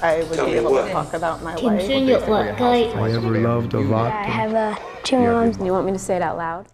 I would be able to talk about my life. I ever loved a lot. I have 2 moms. You want me to say it out loud?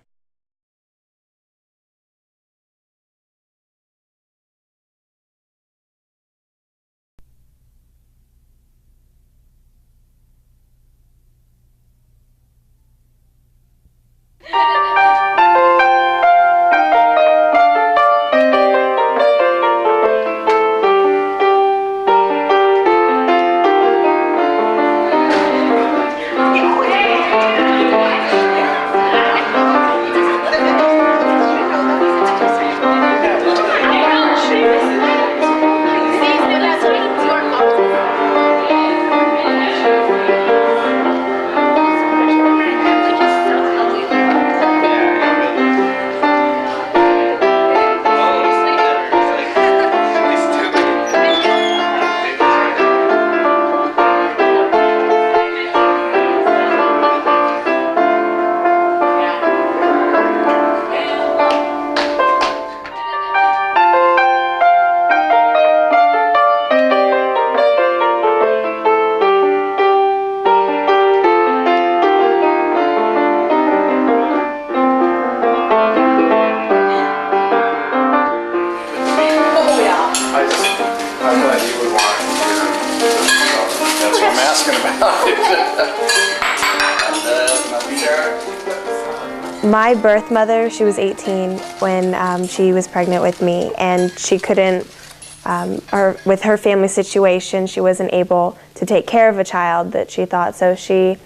My birth mother, she was 18 when she was pregnant with me, and she couldn't, with her family situation, she wasn't able to take care of a child that she thought, so she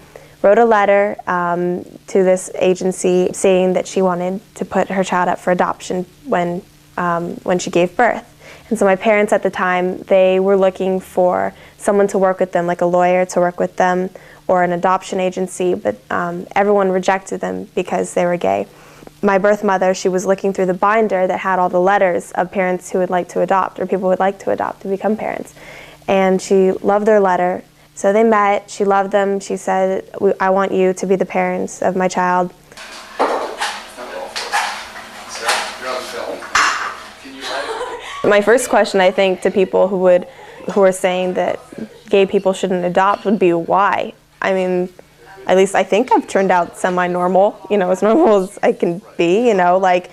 wrote a letter to this agency saying that she wanted to put her child up for adoption when she gave birth. And so my parents at the time, they were looking for someone to work with them, like a lawyer to work with them, or an adoption agency, but everyone rejected them because they were gay. My birth mother, she was looking through the binder that had all the letters of parents who would like to adopt, or people who would like to adopt to become parents. And she loved their letter. So they met, she loved them, she said, I want you to be the parents of my child. My first question, I think, to people who are saying that gay people shouldn't adopt would be why? I mean, at least I think I've turned out semi-normal, as normal as I can be, like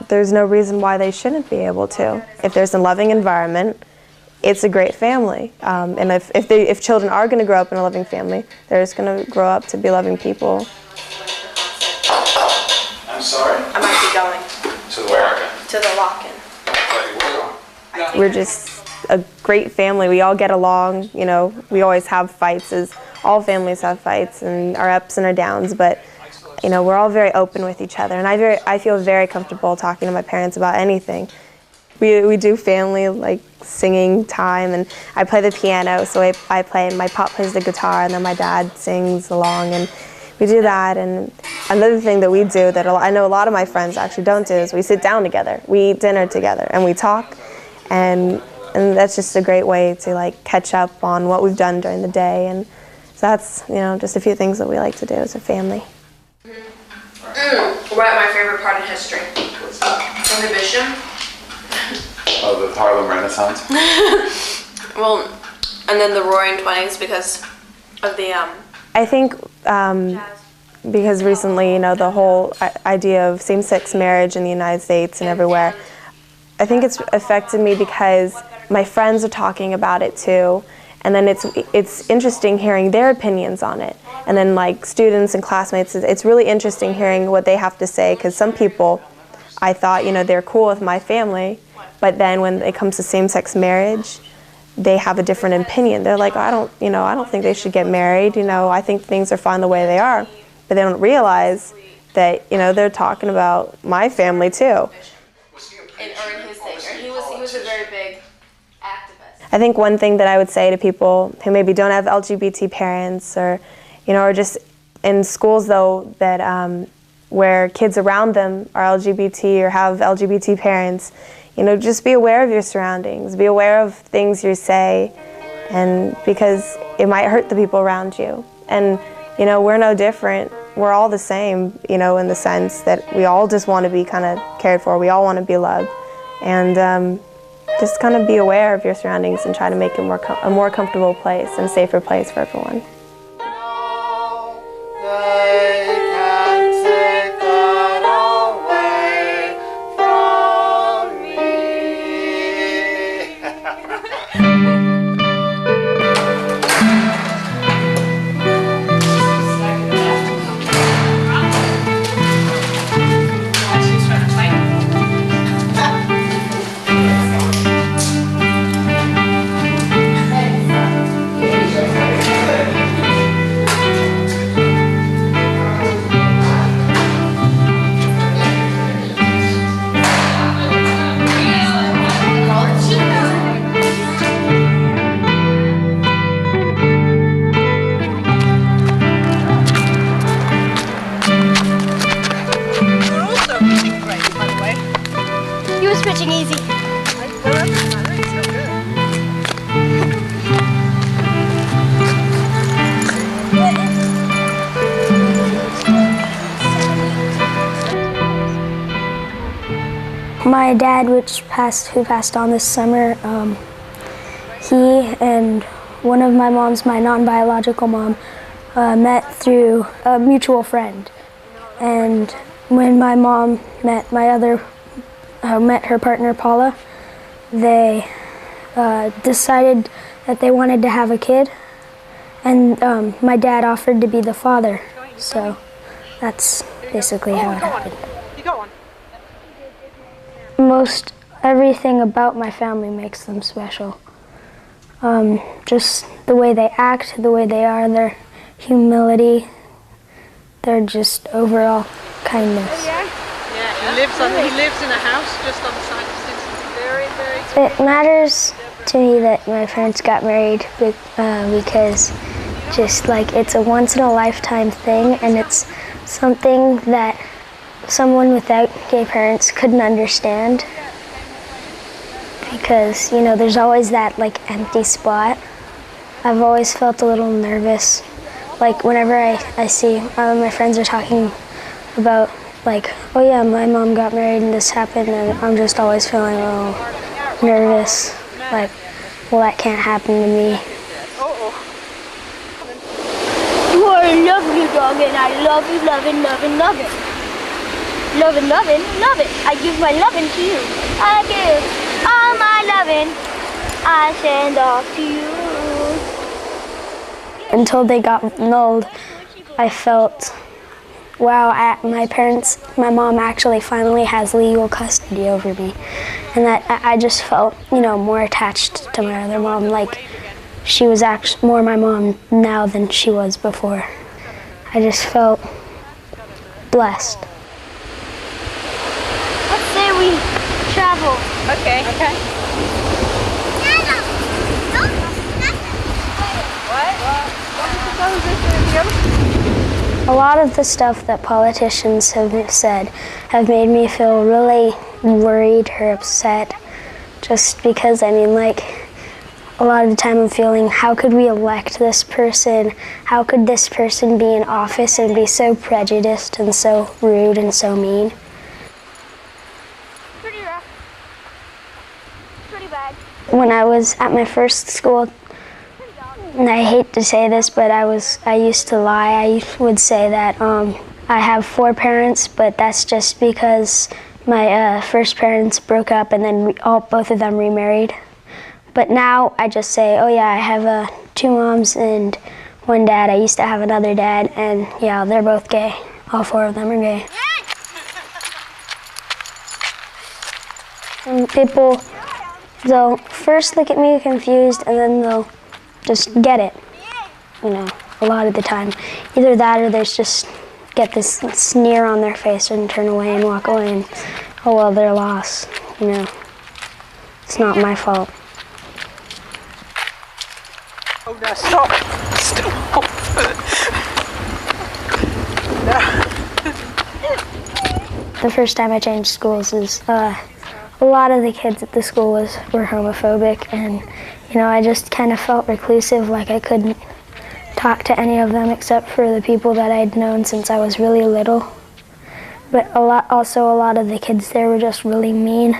there's no reason why they shouldn't be able to. If there's a loving environment, it's a great family. And if children are going to grow up in a loving family, they're just going to grow up to be loving people. I'm sorry? I might be going. To where? To the lock-in. We're just a great family. We all get along, we always have fights, as all families have fights and our ups and our downs, but we're all very open with each other, and I feel very comfortable talking to my parents about anything. We do family like singing time, and I play the piano, so I play, and my pop plays the guitar, and then my dad sings along, and we do that. And another thing that we do that I know a lot of my friends actually don't do is we sit down together, we eat dinner together, and we talk, and that's just a great way to like catch up on what we've done during the day. And so that's just a few things that we like to do as a family. What my favorite part in history? Prohibition. Oh, the Harlem Renaissance? Well, and then the Roaring 20s because of the I think because recently, the whole idea of same-sex marriage in the United States and everywhere, I think it's affected me because my friends are talking about it too, and then it's interesting hearing their opinions on it. And then like students and classmates, it's really interesting hearing what they have to say, because some people, I thought, they're cool with my family, but then when it comes to same-sex marriage, they have a different opinion. They're like, I don't think they should get married. I think things are fine the way they are. But they don't realize that, they're talking about my family too. in his thing, or he was a very big activist. I think one thing that I would say to people who maybe don't have LGBT parents, or or just in schools though that where kids around them are LGBT or have LGBT parents, just be aware of your surroundings, be aware of things you say, and because it might hurt the people around you. And we're no different. We're all the same, in the sense that we all just want to be kind of cared for. We all want to be loved. And just kind of be aware of your surroundings and try to make it a more comfortable place and a safer place for everyone. He was pitching easy. My dad, who passed on this summer, he and one of my moms, my non-biological mom, met through a mutual friend. And when my mom met met her partner Paula, they decided that they wanted to have a kid, and my dad offered to be the father. So that's basically how it happened. Most everything about my family makes them special. Just the way they act, the way they are, their humility, their just overall kindness. He lives in a house just on the side of Simpson. Very, very It matters to me that my parents got married because just like it's a once in a lifetime thing, and it's something that someone without gay parents couldn't understand, because you know there's always that like empty spot. I've always felt a little nervous, like whenever I see my friends are talking about like, oh yeah, my mom got married and this happened, and I'm just always feeling a little nervous, like, well, that can't happen to me. You are a lovely dog, and I love you, loving, loving, loving. Loving, loving, love it. I give my loving to you. I give all my loving. I send off to you. Until they got annulled, I felt, wow, my mom actually finally has legal custody over me. And that I just felt, you know, more attached to my other mom, like she was actually more my mom now than she was before. I just felt blessed. Let's say we travel. Okay. A lot of the stuff that politicians have said have made me feel really worried or upset, just because, I mean, like, a lot of the time I'm feeling, how could we elect this person? How could this person be in office and be so prejudiced and so rude and so mean? Pretty rough. Pretty bad. When I was at my first school, and I hate to say this, but I used to lie. I would say that I have 4 parents, but that's just because my first parents broke up and then both of them remarried. But now I just say, oh yeah, I have 2 moms and 1 dad. I used to have another dad, and yeah, they're both gay. All 4 of them are gay. And people, they'll first look at me confused, and then they'll just get it, you know, a lot of the time. Either that or they just get this sneer on their face and turn away and walk away and, oh well, they're lost, you know. It's not my fault. Oh no, stop! Stop! The first time I changed schools is a lot of the kids at the school were homophobic, and you know, I just kind of felt reclusive, like I couldn't talk to any of them except for the people that I'd known since I was really little. But also a lot of the kids there were just really mean,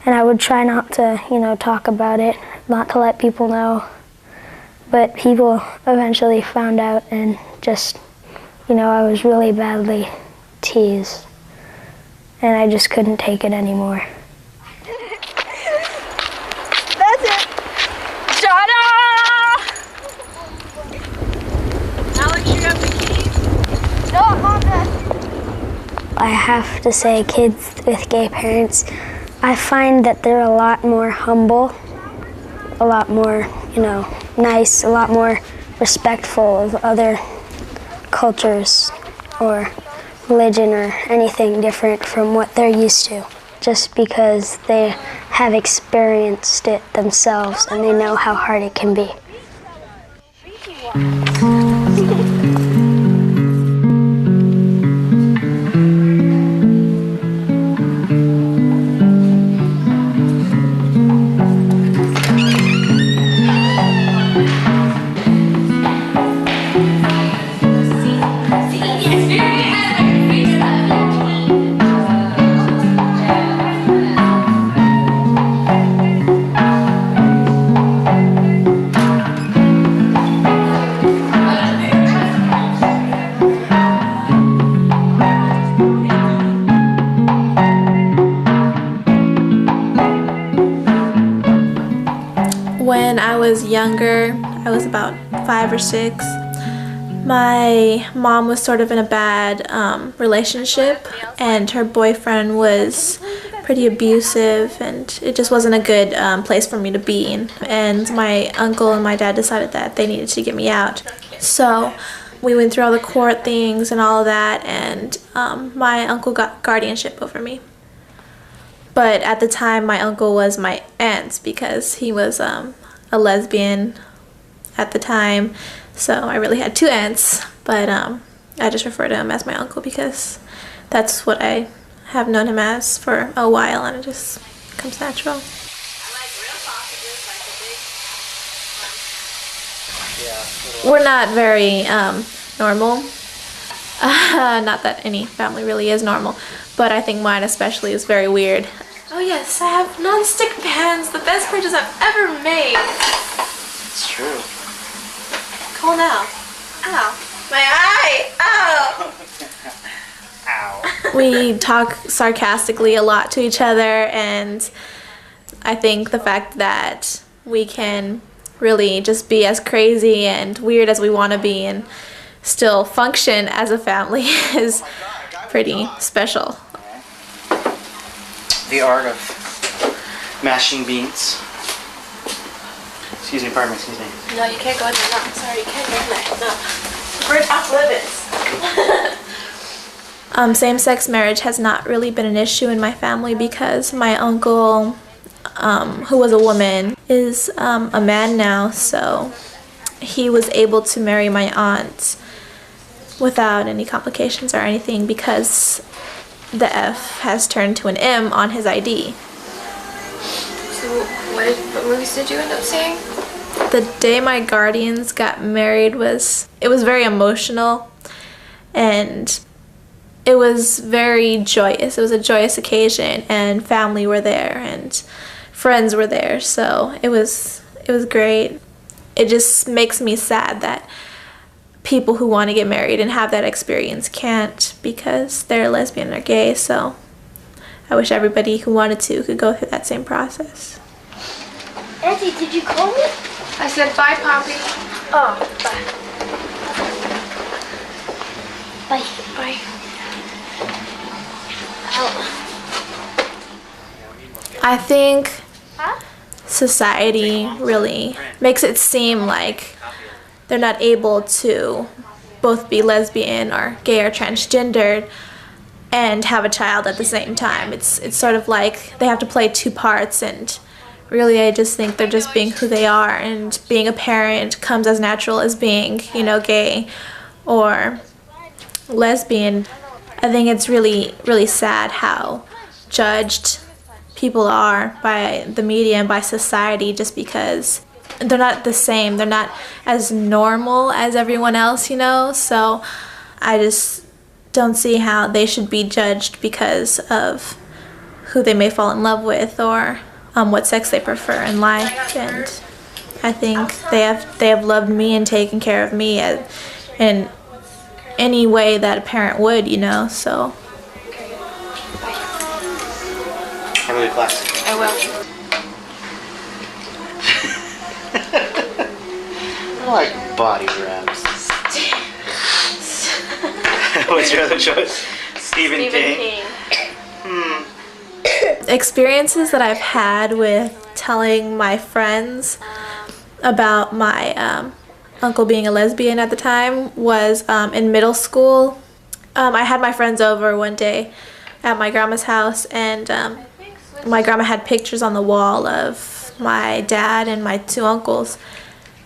And I would try not to, talk about it, not to let people know. But people eventually found out and just, I was really badly teased. And I just couldn't take it anymore. That's it. Shut up! Alex, you have the keys? No, Mom, I have to say, kids with gay parents, I find that they're a lot more humble, a lot more, nice, a lot more respectful of other cultures or religion or anything different from what they're used to, just because they have experienced it themselves and they know how hard it can be. When I was younger, I was about 5 or 6, my mom was sort of in a bad relationship, and her boyfriend was pretty abusive, and it just wasn't a good place for me to be in. And my uncle and my dad decided that they needed to get me out. So we went through all the court things and all of that, and my uncle got guardianship over me. But at the time, my uncle was my aunt because he was a lesbian at the time. So I really had 2 aunts, but I just refer to him as my uncle because that's what I have known him as for a while, and it just comes natural. We're not very normal. Not that any family really is normal, but I think mine especially is very weird. Oh yes, I have non-stick pans, the best purchase I've ever made. It's true. Cool now. Ow. My eye! Ow! Ow. We talk sarcastically a lot to each other, and I think the fact that we can really just be as crazy and weird as we want to be and still function as a family is pretty special. The art of mashing beans. Excuse me, pardon me, excuse me. No, you can't go in there. No, I'm sorry, you can't go in there. No. We're off limits. Same-sex marriage has not really been an issue in my family because my uncle, who was a woman, is a man now, so he was able to marry my aunt without any complications or anything because the F has turned to an M on his ID. So what movies did you end up seeing? The day my guardians got married was very emotional, and it was very joyous. It was a joyous occasion, and family were there and friends were there, so it was great. It just makes me sad that people who want to get married and have that experience can't because they're lesbian or gay, so I wish everybody who wanted to could go through that same process. Auntie, did you call me? I said bye, Poppy. Oh, bye. Bye. Bye. I think society really makes it seem like they're not able to both be lesbian or gay or transgendered and have a child at the same time. It's sort of like they have to play 2 parts, and really I just think they're just being who they are, and being a parent comes as natural as being, gay or lesbian. I think it's really, really sad how judged people are by the media and by society just because they're not the same. They're not as normal as everyone else, so I just don't see how they should be judged because of who they may fall in love with or what sex they prefer in life. And I think they have loved me and taken care of me in any way that a parent would, you know. So. Have a good class. I will. I like body wraps. What's your other choice? Stephen King. Experiences that I've had with telling my friends about my uncle being a lesbian at the time was in middle school. I had my friends over one day at my grandma's house, and my grandma had pictures on the wall of my dad and my two uncles,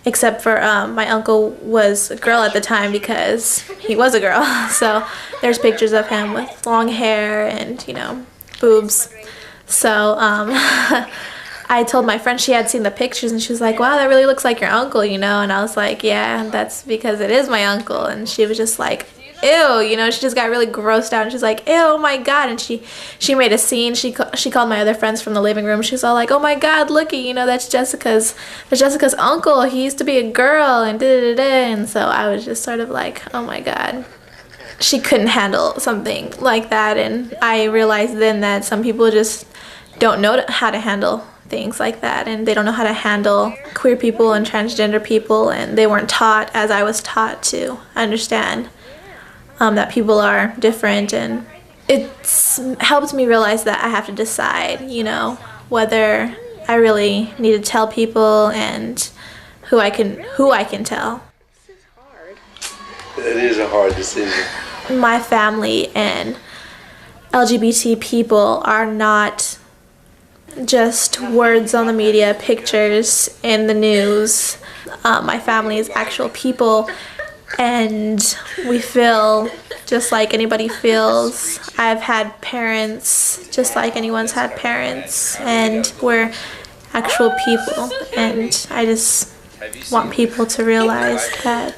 except for my uncle was a girl at the time because he was a girl. So there's pictures of him with long hair and, you know, boobs. So I told my friend she had seen the pictures, and she was like, wow, that really looks like your uncle, you know. And I was like, yeah, that's because it is my uncle. And she was just like, ew, you know, she just got really grossed out, and she's like, ew, oh my god. And she made a scene. She called my other friends from the living room. She was all like, oh my god, looky, you know, that's Jessica's uncle. He used to be a girl, and da-da-da-da. And so I was just sort of like, oh my god. She couldn't handle something like that, and I realized then that some people just don't know how to handle things like that, and they don't know how to handle queer people and transgender people, and they weren't taught as I was taught to understand that people are different. And it's helped me realize that I have to decide, you know, whether I really need to tell people and who I can tell. It is a hard decision. My family and LGBT people are not just words on the media, pictures in the news. My family is actual people, and we feel just like anybody feels. I've had parents just like anyone's had parents, and we're actual people, and I just want people to realize that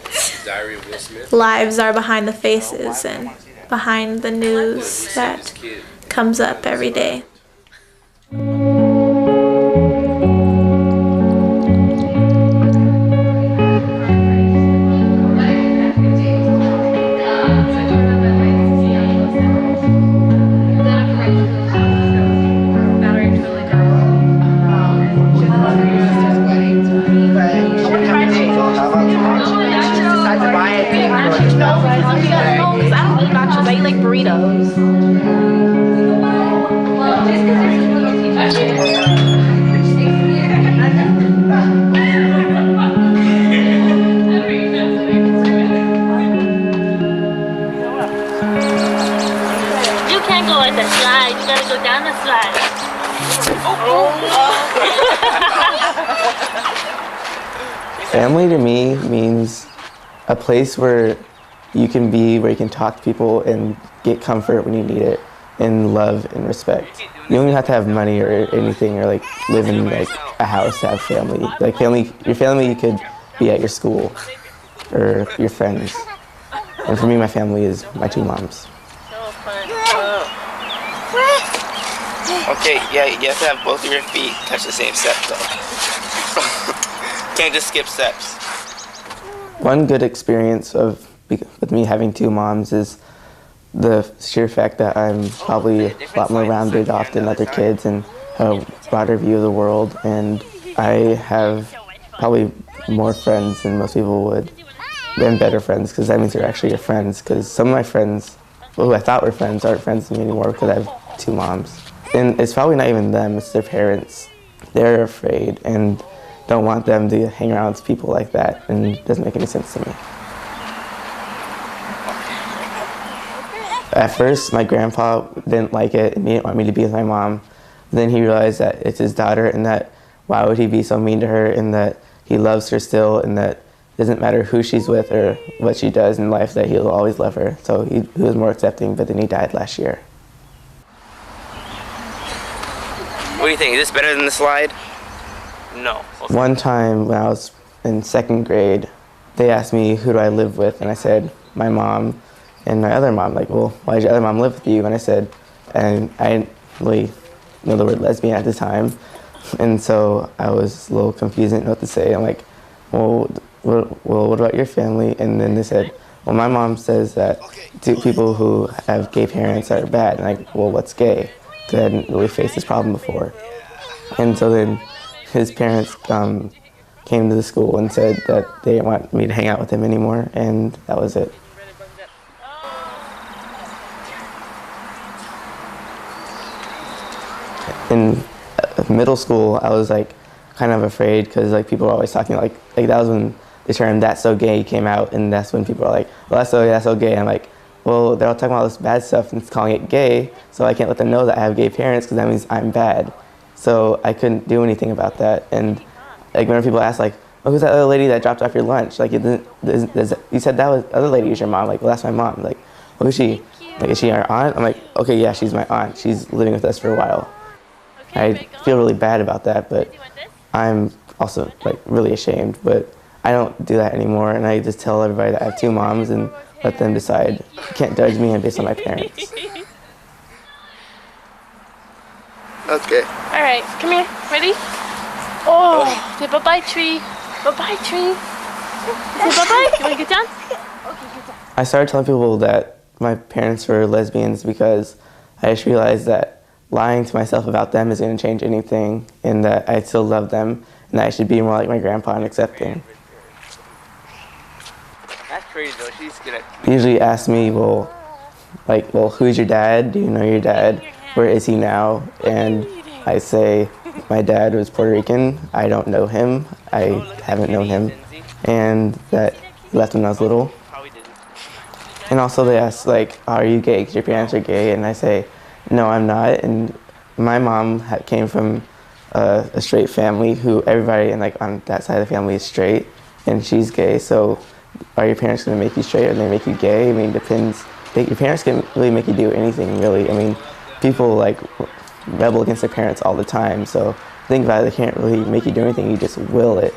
lives are behind the faces and behind the news that comes up every day. Family to me means a place where you can be, where you can talk to people and get comfort when you need it, and love and respect. You don't even have to have money or anything, or like live in like a house to have family. Like your family could be at your school or your friends. And for me, my family is my two moms. Okay, yeah, you have to have both of your feet touch the same step though. Can't just skip steps. One good experience with me having two moms is the sheer fact that I'm probably a lot more rounded off than other kids and have a broader view of the world, and I have probably more friends than most people would, and better friends, because that means they're actually your friends, because some of my friends, who I thought were friends, aren't friends with me anymore because I have two moms. And it's probably not even them, it's their parents. They're afraid and don't want them to hang around with people like that, and it doesn't make any sense to me. At first, my grandpa didn't like it and he didn't want me to be with my mom. Then he realized that it's his daughter, and that why would he be so mean to her, and that he loves her still, and that it doesn't matter who she's with or what she does in life, that he'll always love her. So he was more accepting, but then he died last year. What do you think? Is this better than the slide? No. One time when I was in second grade, they asked me who do I live with, and I said my mom and my other mom. Like, well, why did your other mom live with you? And I said, and I didn't really know the word lesbian at the time. And so I was a little confused, didn't know what to say. I'm like, well, what about your family? And then they said, well, my mom says that people who have gay parents are bad. And I'm like, well, what's gay? Because I hadn't really faced this problem before. And so then his parents came to the school and said that they didn't want me to hang out with him anymore, and that was it. In middle school, I was like kind of afraid because like people were always talking like that was when the term "that's so gay" came out, and that's when people were like, well, that's so gay. I'm like, well, they're all talking about all this bad stuff and calling it gay, so I can't let them know that I have gay parents because that means I'm bad. So I couldn't do anything about that. And like whenever people ask like, oh, who's that other lady that dropped off your lunch? Like, you said that was other lady was your mom. Like, well, that's my mom. Like, well, who's she? Like, is she our aunt? I'm like, okay, yeah, she's my aunt. She's living with us for a while. I feel really bad about that, but I'm also like really ashamed. But I don't do that anymore, and I just tell everybody that I have two moms and let them decide. You can't judge me based on my parents. Okay. All right, come here. Ready? Oh, say bye-bye, tree. Bye-bye, tree. Say bye-bye. You want to get down? I started telling people that my parents were lesbians because I just realized that lying to myself about them isn't going to change anything, and that I still love them, and that I should be more like my grandpa and accepting. That's crazy though. She's gonna. They usually ask me, well, who's your dad? Do you know your dad? Where is he now? And I say, my dad was Puerto Rican. I don't know him. I haven't known him. And that he left when I was little. And also they ask, like, are you gay? Because your parents are gay. And I say, no, I'm not. And my mom came from a straight family who everybody on that side of the family is straight. And she's gay. So are your parents going to make you straight or they make you gay? I mean, it depends. Your parents can really make you do anything, really. I mean, people rebel against their parents all the time, so think about it, they can't really make you do anything, you just will it,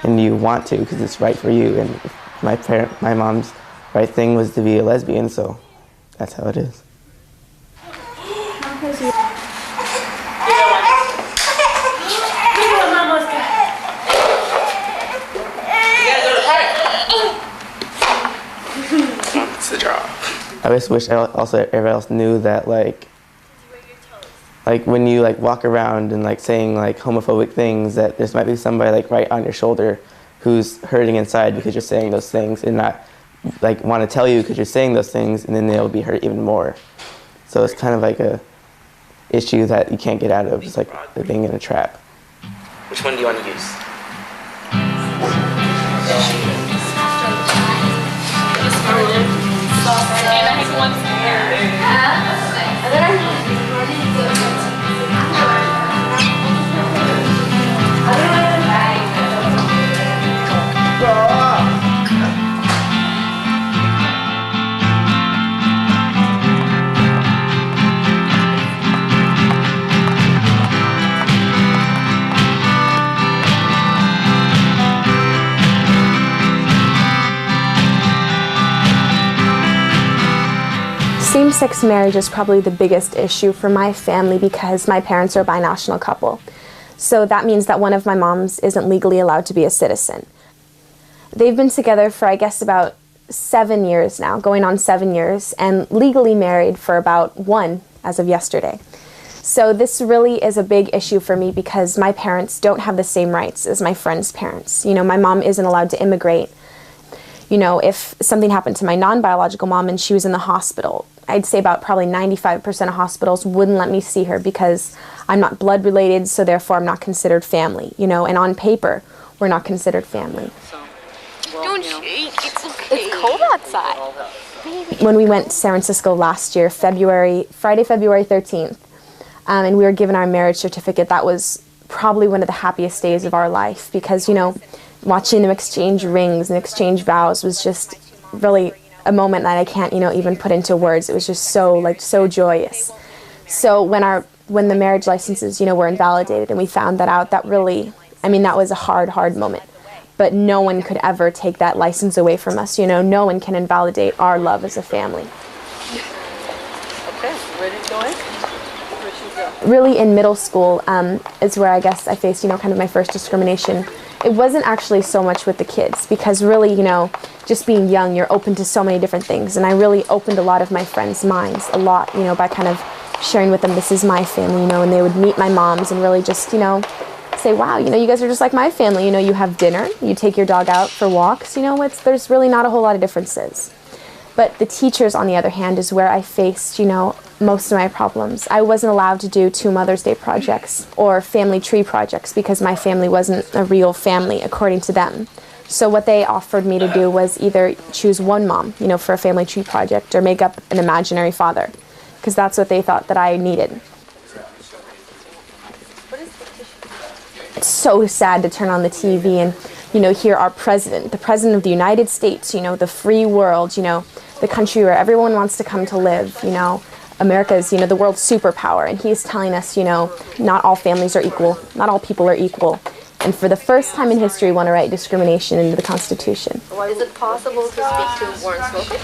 and you want to because it's right for you. And my mom's right thing was to be a lesbian, so that's how it is. It's the job. I just wish everybody else knew that like when you walk around and saying homophobic things, that there might be somebody right on your shoulder who's hurting inside because you're saying those things, and not want to tell you because you're saying those things, and then they'll be hurt even more. So it's kind of like a issue that you can't get out of. It's like being in a trap. Which one do you want to use? Same-sex marriage is probably the biggest issue for my family because my parents are a binational couple. So that means that one of my moms isn't legally allowed to be a citizen. They've been together for, I guess, about 7 years now, going on 7 years, and legally married for about 1 as of yesterday. So this really is a big issue for me because my parents don't have the same rights as my friends' parents. You know, my mom isn't allowed to immigrate. You know, if something happened to my non-biological mom and she was in the hospital, I'd say about probably 95% of hospitals wouldn't let me see her because I'm not blood related, so therefore I'm not considered family, you know, and on paper, we're not considered family. Don't shake, it's okay. It's cold outside. When we went to San Francisco last year, Friday, February 13th, and we were given our marriage certificate, that was probably one of the happiest days of our life because, you know, watching them exchange rings and exchange vows was just really a moment that I can't, you know, even put into words. It was just so joyous. So when the marriage licenses, you know, were invalidated and we found that out, that really, I mean, that was a hard moment. But no one could ever take that license away from us, you know. No one can invalidate our love as a family. Okay, ready to go in? Where'd she go? really in middle school is where I guess I faced, you know, kind of my first discrimination. It wasn't actually so much with the kids, because really, you know, just being young, you're open to so many different things, and I really opened a lot of my friends' minds a lot, you know, by kind of sharing with them, this is my family, you know, and they would meet my moms and really just, you know, say, wow, you know, you guys are just like my family, you know, you have dinner, you take your dog out for walks, you know, there's really not a whole lot of differences. But the teachers, on the other hand, is where I faced, you know, most of my problems. I wasn't allowed to do 2 Mother's Day projects or family tree projects because my family wasn't a real family according to them. So what they offered me to do was either choose one mom, you know, for a family tree project, or make up an imaginary father, because that's what they thought that I needed. It's so sad to turn on the TV and, you know, hear our president, the president of the United States, you know, the free world, you know, the country where everyone wants to come to live, you know, America's, you know, the world's superpower, and he's telling us, you know, not all families are equal, not all people are equal, and for the first time in history want to write discrimination into the Constitution. Is it possible to speak to Warren Slocum?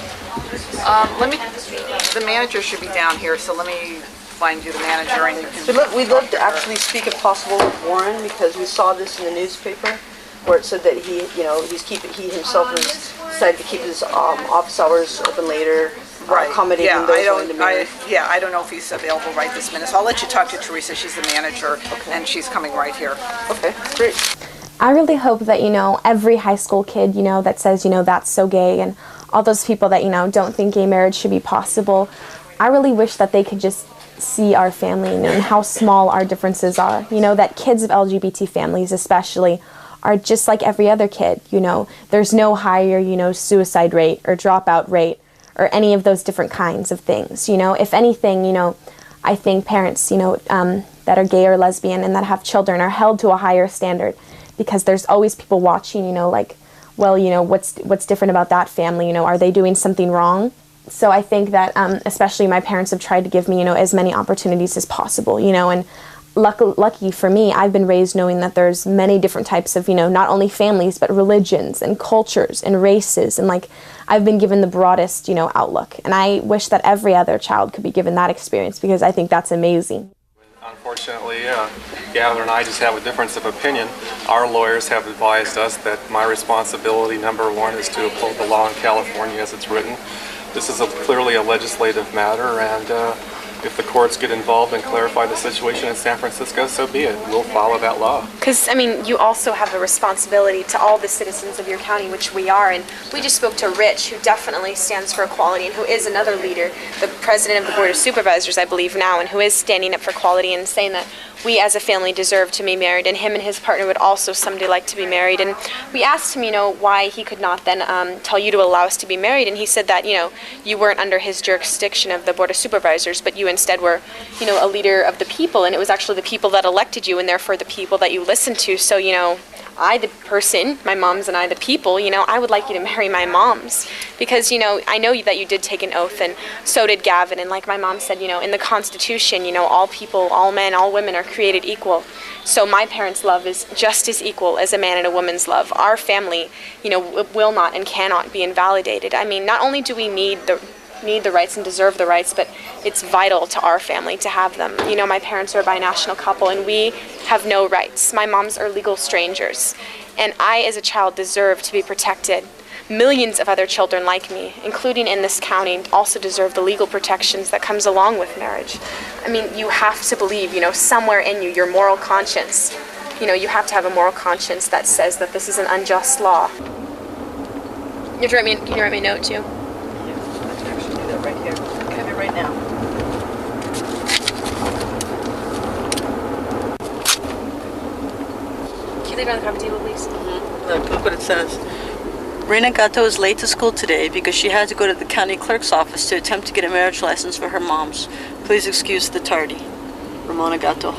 The manager should be down here, so let me find you the manager and you can... We'd love to actually speak if possible with Warren, because we saw this in the newspaper where it said that he, you know, he himself has decided to keep his office hours open later, accommodating those going to marry. I don't know if he's available right this minute, so I'll let you talk to Teresa. She's the manager, and she's coming right here. Okay, great. I really hope that, you know, every high school kid, you know, that says, you know, that's so gay, and all those people that, you know, don't think gay marriage should be possible, I really wish that they could just see our family and how small our differences are. You know, that kids of LGBT families especially are just like every other kid, you know. There's no higher, you know, suicide rate or dropout rate or any of those different kinds of things, you know. If anything, you know, I think parents, you know, that are gay or lesbian and that have children are held to a higher standard, because there's always people watching, you know, like, well, you know, what's different about that family, you know, are they doing something wrong? So I think that especially my parents have tried to give me, you know, as many opportunities as possible, you know, and lucky for me, I've been raised knowing that there's many different types of, you know, not only families, but religions and cultures and races, and like, I've been given the broadest, you know, outlook, and I wish that every other child could be given that experience, because I think that's amazing. Unfortunately, Gavin and I just have a difference of opinion. Our lawyers have advised us that my responsibility, #1, is to uphold the law in California as it's written. This is clearly a legislative matter, and if the courts get involved and clarify the situation in San Francisco, so be it. We'll follow that law. Because, I mean, you also have a responsibility to all the citizens of your county, which we are, and we just spoke to Rich, who definitely stands for equality and who is another leader, the president of the Board of Supervisors, I believe now, and who is standing up for equality and saying that we as a family deserve to be married, and him and his partner would also someday like to be married. And we asked him, you know, why he could not then tell you to allow us to be married, and he said that, you know, you weren't under his jurisdiction of the Board of Supervisors, but you instead were, you know, a leader of the people, and it was actually the people that elected you, and therefore the people that you listened to. So, you know, I, the person, my moms and I, the people, you know, I would like you to marry my moms, because, you know, I know that you did take an oath, and so did Gavin, and like my mom said, you know, in the Constitution, you know, all people, all men, all women are created equal. So my parents' love is just as equal as a man and a woman's love. Our family, you know, will not and cannot be invalidated. I mean, not only do we need the rights and deserve the rights, but it's vital to our family to have them. You know, my parents are a binational couple, and we have no rights. My moms are legal strangers, and I, as a child, deserve to be protected. Millions of other children like me, including in this county, also deserve the legal protections that comes along with marriage. I mean, you have to believe, you know, somewhere in you, your moral conscience, you know, you have to have a moral conscience that says that this is an unjust law. You have to write me, can you write me a note too? Right here. I have it right now. Can you leave it on the coffee table, please? Look what it says. Reina Gatto is late to school today because she had to go to the county clerk's office to attempt to get a marriage license for her moms. Please excuse the tardy. Ramona Gatto.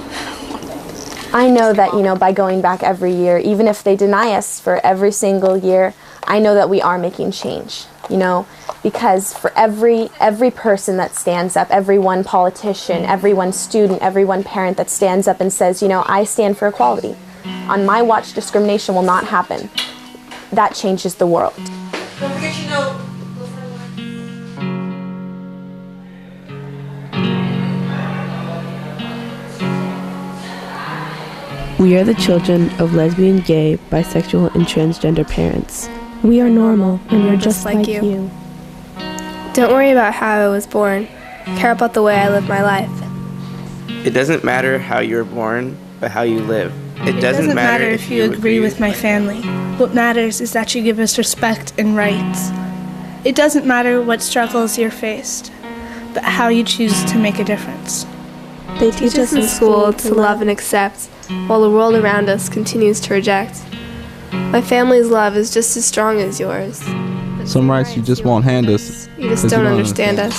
I know that, you know, by going back every year, even if they deny us for every single year, I know that we are making change, you know, because for every person that stands up, every one politician, every one student, every one parent that stands up and says, you know, I stand for equality. On my watch, discrimination will not happen. That changes the world. Don't forget your note. We are the children of lesbian, gay, bisexual, and transgender parents. We are normal, and we're just like you. Don't worry about how I was born. Care about the way I live my life. It doesn't matter how you were born, but how you live. It doesn't matter if you agree with my family. What matters is that you give us respect and rights. It doesn't matter what struggles you're faced, but how you choose to make a difference. They teach us in school to love and accept, while the world around us continues to reject. My family's love is just as strong as yours. Some rights you just won't hand us. You just don't understand us.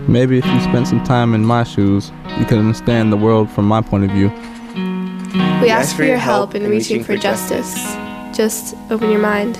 Maybe if you spent some time in my shoes, you could understand the world from my point of view. We ask for your help in reaching for justice. Just open your mind.